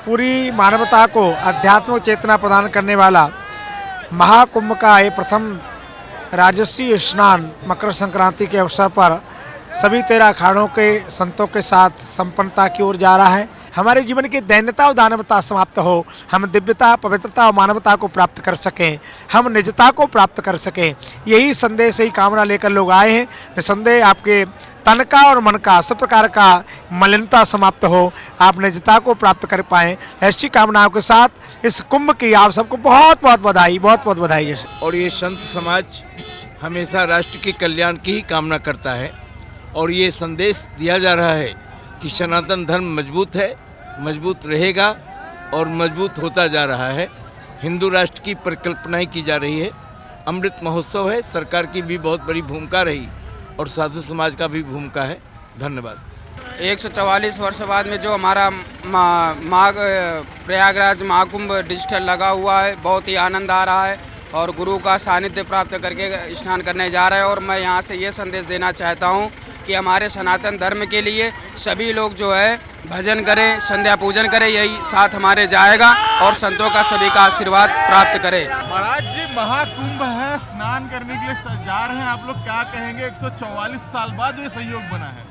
पूरी मानवता को आध्यात्मिक चेतना प्रदान करने वाला महाकुंभ का ये प्रथम राजस्वी स्नान मकर संक्रांति के अवसर पर सभी 13 अखाड़ों के संतों के साथ संपन्नता की ओर जा रहा है। हमारे जीवन की दैन्यता और दानवता समाप्त हो, हम दिव्यता, पवित्रता और मानवता को प्राप्त कर सकें, हम निजता को प्राप्त कर सकें, यही संदेश, यही कामना लेकर लोग आए हैं। निसंदेह आपके तन का और मन का सब प्रकार का मलिनता समाप्त हो, आप निजता को प्राप्त कर पाएं, ऐसी कामनाओं के साथ इस कुंभ की आप सबको बहुत बहुत बधाई, बहुत बहुत बधाई। और ये संत समाज हमेशा राष्ट्र के कल्याण की ही कामना करता है और ये संदेश दिया जा रहा है कि सनातन धर्म मजबूत है, मजबूत रहेगा और मजबूत होता जा रहा है। हिंदू राष्ट्र की परिकल्पनाएं की जा रही है। अमृत महोत्सव है, सरकार की भी बहुत बड़ी भूमिका रही और साधु समाज का भी भूमिका है। धन्यवाद। 144 वर्ष बाद में जो हमारा प्रयागराज महाकुंभ डिजिटल लगा हुआ है, बहुत ही आनंद आ रहा है और गुरु का सानिध्य प्राप्त करके स्नान करने जा रहे हैं। और मैं यहाँ से ये संदेश देना चाहता हूँ कि हमारे सनातन धर्म के लिए सभी लोग जो है भजन करें, संध्या पूजन करें, यही साथ हमारे जाएगा और संतों का सभी का आशीर्वाद प्राप्त करें। महाराज जी, महाकुंभ है, स्नान करने के लिए जा रहे हैं, आप लोग क्या कहेंगे? 144 साल बाद ये सहयोग बना है,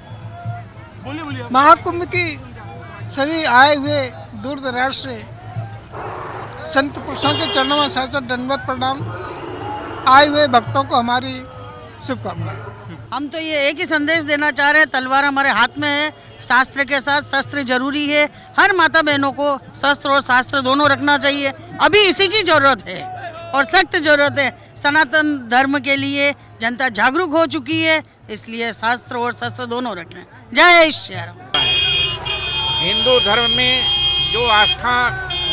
बोलिए बोलिए। महाकुंभ की सभी आए हुए दूर दराज से संत पुरुषों के चरणों में सहस्त्र दंडवत प्रणाम। आए हुए भक्तों को हमारी शुभकामनाएं। हम तो ये एक ही संदेश देना चाह रहे हैं, तलवार हमारे हाथ में है, शास्त्र के साथ शस्त्र जरूरी है। हर माता बहनों को शस्त्र और शास्त्र दोनों रखना चाहिए, अभी इसी की जरूरत है और सख्त जरूरत है। सनातन धर्म के लिए जनता जागरूक हो चुकी है, इसलिए शास्त्र और शस्त्र दोनों रखें। जय श्री राम। हिंदू धर्म में जो आस्था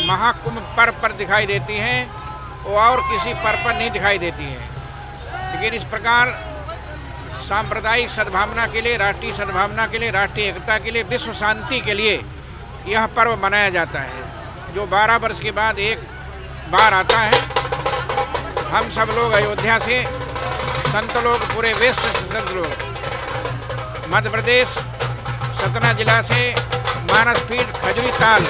महाकुंभ पर्व पर दिखाई देती है वो और किसी पर्व पर नहीं दिखाई देती है। लेकिन इस प्रकार सांप्रदायिक सद्भावना के लिए, राष्ट्रीय सद्भावना के लिए, राष्ट्रीय एकता के लिए, विश्व शांति के लिए यह पर्व मनाया जाता है, जो 12 वर्ष के बाद एक बार आता है। हम सब लोग अयोध्या से संत लोग, पूरे विश्व से संत लोग, मध्य प्रदेश सतना जिला से मानसपीठ खजुरी ताल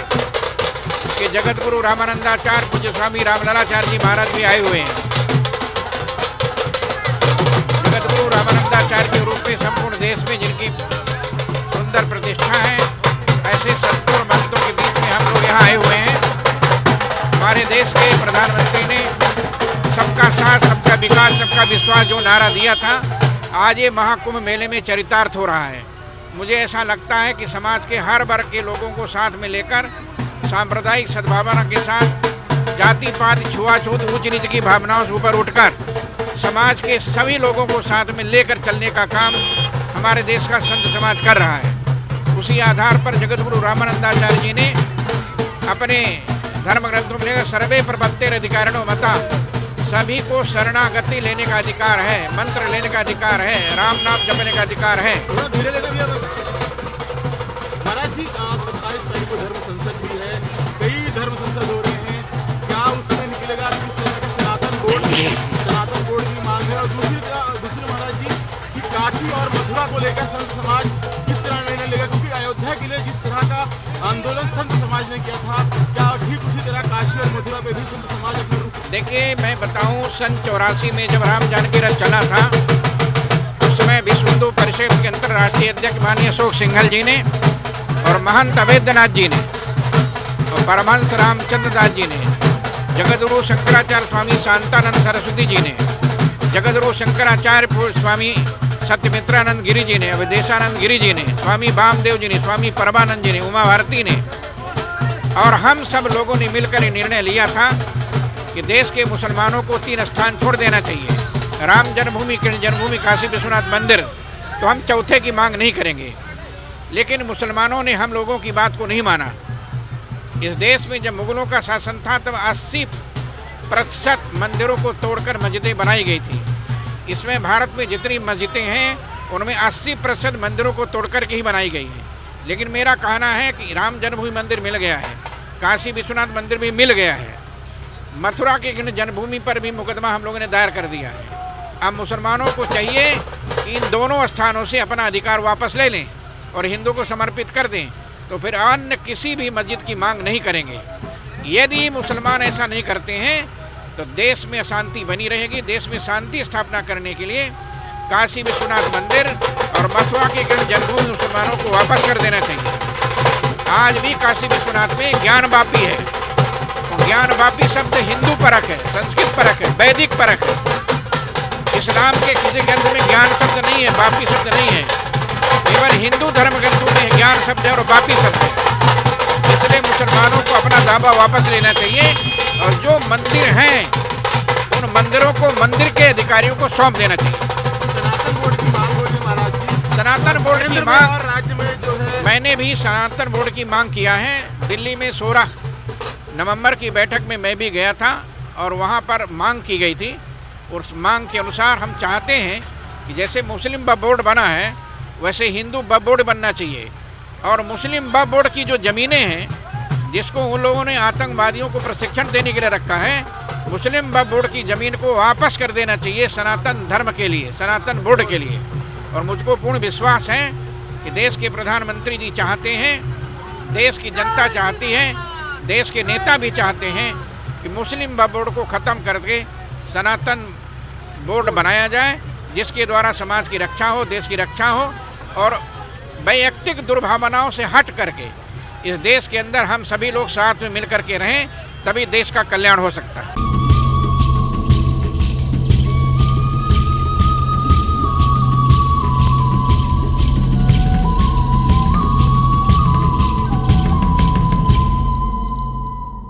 के जगत गुरु रामानंदाचार्य पूज्य स्वामी रामललाचार्य जी महाराज भी आए हुए हैं। जगत गुरु रामानंदाचार्य के रूप में संपूर्ण देश में जिनकी सुंदर प्रतिष्ठा है, ऐसे संतों और महंतों के बीच में हम लोग यहाँ आए हुए हैं। हमारे देश के प्रधानमंत्री ने सबका साथ, सबका विकास, सबका विश्वास जो नारा दिया था, आज ये महाकुंभ मेले में चरितार्थ हो रहा है। मुझे ऐसा लगता है कि समाज के हर वर्ग के लोगों को साथ में लेकर सांप्रदायिक सद्भावना के साथ जाति पात छुआछूत ऊंच नीच की भावनाओं से ऊपर उठकर समाज के सभी लोगों को साथ में लेकर चलने का काम हमारे देश का संत समाज कर रहा है। उसी आधार पर जगत गुरु रामानंदाचार्य जी ने अपने धर्म ग्रंथों में लेकर सर्वे प्रपत्तिर अधिकारिणो मता, सभी को शरणागति लेने का अधिकार है, मंत्र लेने का अधिकार है, राम नाम जपने का अधिकार है। महाराज जी, 27 तारीख को धर्म संसद भी है, कई धर्म संसद हो रहे हैं, क्या उसमें निकलेगा किस तरह का सनातन बोर्ड की मांग है? और दूसरी महाराज जी कि काशी और मथुरा को लेकर संत समाज किस तरह निर्णय लेगा? क्योंकि अयोध्या के लिए जिस तरह का आंदोलन संत समाज ने किया था, क्या ठीक उसी तरह काशी और मथुरा पे भी संत समाज अपने रूप? देखिए, मैं बताऊं, सन 84 में जब राम जानकी रथ चला था, उस समय विश्व हिंदू परिषद के अंतर्राष्ट्रीय अध्यक्ष माननीय अशोक सिंघल जी ने और महंत अवैधनाथ जी ने और परमहंस रामचंद्र दास जी ने, जगतगुरु शंकराचार्य स्वामी शांतानंद सरस्वती जी ने, जगतगुरु शंकराचार्य स्वामी सत्यमित्रानंद गिरी जी ने, अवधेशानंद गिरी जी ने, स्वामी वामदेव जी ने, स्वामी परमानंद जी ने, उमा भारती ने और हम सब लोगों ने मिलकर ये निर्णय लिया था कि देश के मुसलमानों को 3 स्थान छोड़ देना चाहिए। राम जन्मभूमि, कृष्ण जन्मभूमि, काशी विश्वनाथ मंदिर, तो हम चौथे की मांग नहीं करेंगे। लेकिन मुसलमानों ने हम लोगों की बात को नहीं माना। इस देश में जब मुगलों का शासन था तब 80% मंदिरों को तोड़कर मस्जिदें बनाई गई थी। इसमें भारत में जितनी मस्जिदें हैं उनमें 80% मंदिरों को तोड़कर के ही बनाई गई है। लेकिन मेरा कहना है कि राम जन्मभूमि मंदिर मिल गया है, काशी विश्वनाथ मंदिर भी मिल गया है, मथुरा की जन्मभूमि पर भी मुकदमा हम लोगों ने दायर कर दिया है। अब मुसलमानों को चाहिए कि इन दोनों स्थानों से अपना अधिकार वापस ले लें और हिंदू को समर्पित कर दें। तो फिर अन्य किसी भी मस्जिद की मांग नहीं करेंगे। यदि मुसलमान ऐसा नहीं करते हैं तो देश में अशांति बनी रहेगी। देश में शांति स्थापना करने के लिए काशी विश्वनाथ मंदिर और मथुरा के कई जन्मभूमि मुसलमानों को वापस कर देना चाहिए। आज भी काशी विश्वनाथ में ज्ञान वापी है। तो ज्ञान वापी शब्द हिंदू परक है, संस्कृत परक है, वैदिक परक है। इस्लाम के किसी ग्रंथ में ज्ञान शब्द नहीं है, वापी शब्द नहीं है। केवल हिंदू धर्म ग्रंथों में ज्ञान शब्द है और वापी शब्द है। इसलिए मुसलमानों को अपना दावा वापस लेना चाहिए और जो मंदिर हैं उन मंदिरों को मंदिर के अधिकारियों को सौंप देना चाहिए। सनातन बोर्ड की मांग हो रही है महाराज जी, सनातन बोर्ड की केंद्र में मांग, और राज्य में जो है मैंने भी सनातन बोर्ड की मांग किया है। दिल्ली में 16 नवंबर की बैठक में मैं भी गया था और वहाँ पर मांग की गई थी। उस मांग के अनुसार हम चाहते हैं कि जैसे मुस्लिम वक्फ बोर्ड बना है वैसे हिंदू वक्फ बोर्ड बनना चाहिए। और मुस्लिम वक्फ बोर्ड की जो ज़मीनें हैं जिसको उन लोगों ने आतंकवादियों को प्रशिक्षण देने के लिए रखा है, मुस्लिम वक्फ बोर्ड की ज़मीन को वापस कर देना चाहिए सनातन धर्म के लिए, सनातन बोर्ड के लिए। और मुझको पूर्ण विश्वास है कि देश के प्रधानमंत्री जी चाहते हैं, देश की जनता चाहती है, देश के नेता भी चाहते हैं कि मुस्लिम वक्फ बोर्ड को ख़त्म करके सनातन बोर्ड बनाया जाए, जिसके द्वारा समाज की रक्षा हो, देश की रक्षा हो और वैयक्तिक दुर्भावनाओं से हट करके इस देश के अंदर हम सभी लोग साथ में मिल कर के रहें, तभी देश का कल्याण हो सकता है।